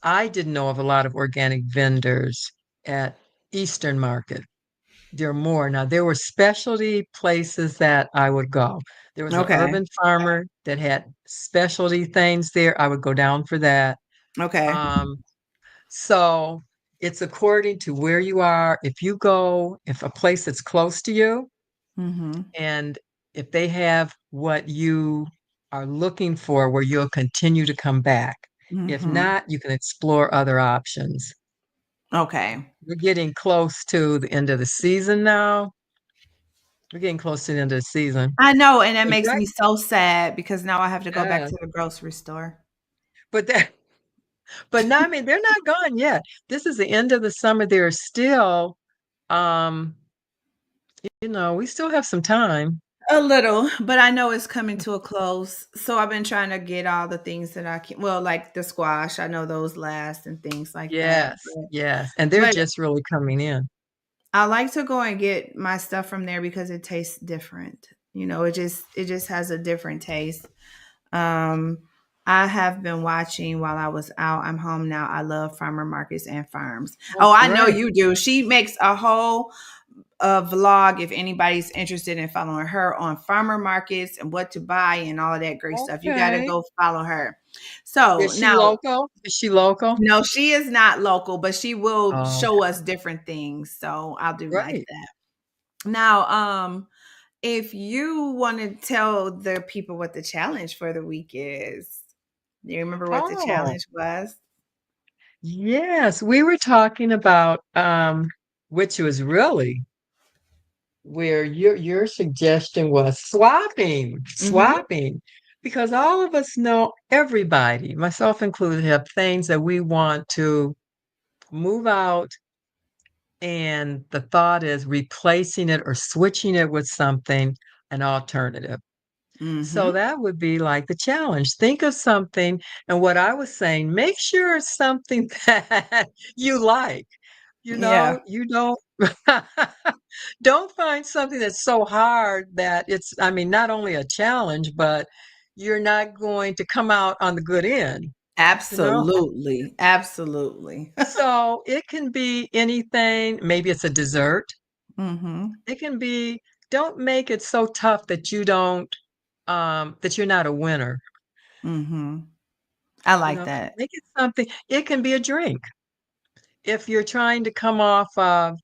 I didn't know of a lot of organic vendors at Eastern Market. There are more. Now, there were specialty places that I would go. There was an Okay. urban farmer that had specialty things there. I would go down for that. Okay. Um, so it's according to where you are. If a place that's close to you, Mhm. and if they have what you are looking for, where you'll continue to come back. If Mhm. not, you can explore other options. Okay. We're getting close to the end of the season now. We're getting close to the end of the season. I know, and that But makes right, me so sad because now I have to go back yeah, to the grocery store. but that, but no, I mean, they're not gone yet. This is the end of the summer. There are still, um, we still have some time. A little, but I know it's coming to a close. So I've been trying to get all the things that I can. Well, like the squash, I know those last and things like that. Yes, yes, and they're But just really coming in. I like to go and get my stuff from there because it tastes different. It just has a different taste. Um, I have been watching while I was out. I'm home now. I love farmer markets and farms. Oh, Oh, I know great. you do. She makes a whole vlog if anybody's interested in following her on farmer markets and what to buy and all of that great stuff. You got to Okay. go follow her. So Is she now, local? Is she local? no, she is not local, but she will Oh, show us different things. So I'll do like great. that. Now, if you want to tell the people what the challenge for the week is, do you remember what the Oh, challenge was? yes. We were talking about which was really where your suggestion was Mm-hmm. swapping, because all of us know everybody, myself included, have things that we want to move out and the thought is replacing it or switching it with something, an alternative. So Mm-hmm. that would be like the challenge. Think of something, and what I was saying, make sure it's something that you like. Yeah. You don't don't find something that's so hard that it's, I mean, not only a challenge, but you're not going to come out on the good end, you know? Absolutely. Absolutely. So it can be anything. Maybe it's a dessert. Mm-hmm. It can be, don't make it so tough that you don't, that you're not a winner. Mm-hmm. I You like know, that. make it something. It can be a drink. If you're trying to come off of,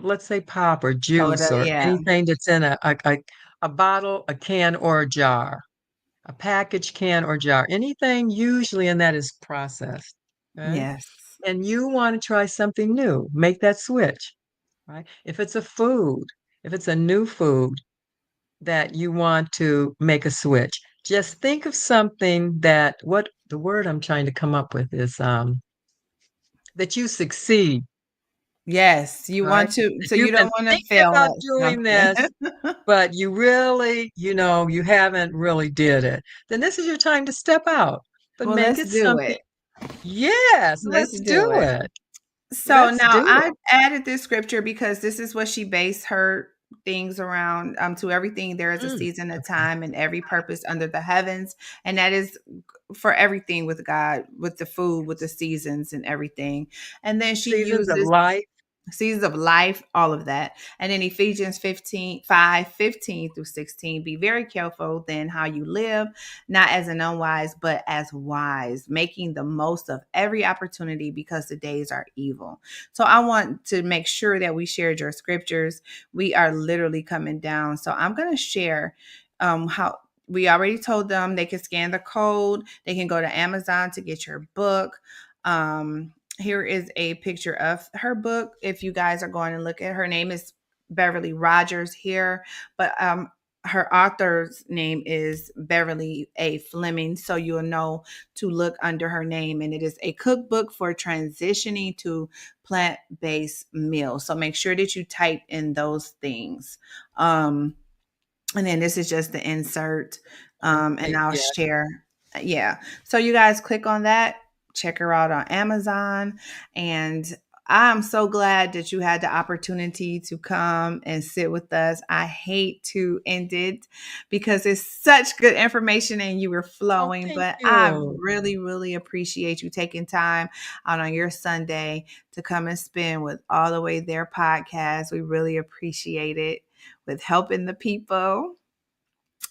let's say pop or juice Soda, or yeah. anything that's in a bottle, a can, or a jar, a package can or jar, anything usually in that is processed. Okay. Yes. And you want to try something new, make that switch, right? If it's a food, if it's a new food that you want to make a switch, just think of something that, what the word I'm trying to come up with is, that you succeed, Yes. You right? want to, If so you you've been don't want to thinking fail about at doing something. this, but you really, you haven't really did it, then this is your time to step out, but Well, make let's it do something. it. Yes, Let's let's do do it. it. So Let's now do I it. added this scripture because this is what she based her things around. To everything there is a Mm, season, a okay. time, and every purpose under the heavens, and that is for everything with God, with the food, with the seasons and everything. And then she Seasons of uses life. seasons of life, all of that. And then Ephesians 15:5-15 through 16. Be very careful then how you live, not as an unwise, but as wise, making the most of every opportunity because the days are evil. So I want to make sure that we shared your scriptures. We are literally coming down. So I'm going to share how we already told them they can scan the code. They can go to Amazon to get your book. Here is a picture of her book. If you guys are going to look at her name is Beverly Rogers here, but her author's name is Beverly A. Flemings, so you'll know to look under her name. And it is a cookbook for transitioning to plant-based meals. So make sure that you type in those things. And then this is just the insert. And Okay, I'll yeah. share. Yeah. So you guys click on that, check her out on Amazon. And I'm so glad that you had the opportunity to come and sit with us. I hate to end it because it's such good information and you were Oh, flowing, thank but I you. really, really appreciate you taking time out on your Sunday to come and spend with All the Way There podcast. We really appreciate it with helping the people.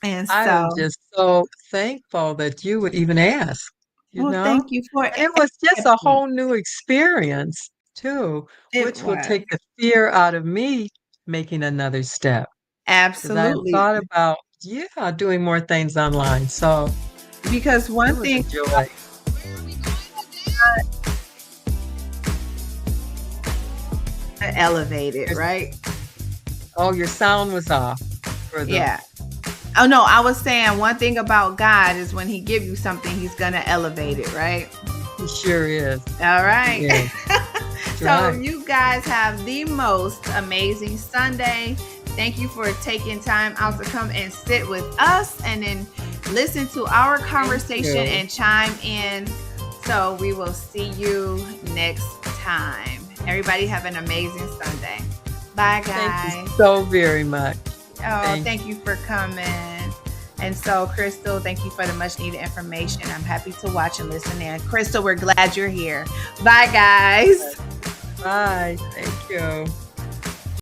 And I am so, just so thankful that you would even ask, you well, know? thank you for And it was just a asking. whole new experience too, It which will was take the fear out of me making another step. Because I had absolutely thought about, yeah, doing more things online. So because it one was a thing joy. elevated, There's- right? Oh, your sound was off for the, Yeah. Oh no, I was saying one thing about God is when He give you something, He's gonna elevate it, right? he sure is. All He right. is. That's So right. you guys have the most amazing Sunday. Thank you for taking time out to come and sit with us and then listen to our Thank conversation you. and chime in. So we will see you next time. Everybody have an amazing Sunday. Bye, Thank you guys. so very much. Oh, Thank thank you for coming. And so, Crystal, thank you for the much needed information. I'm happy to watch and listen in. Crystal, we're glad you're here. Bye, guys. you. Bye. Thank you.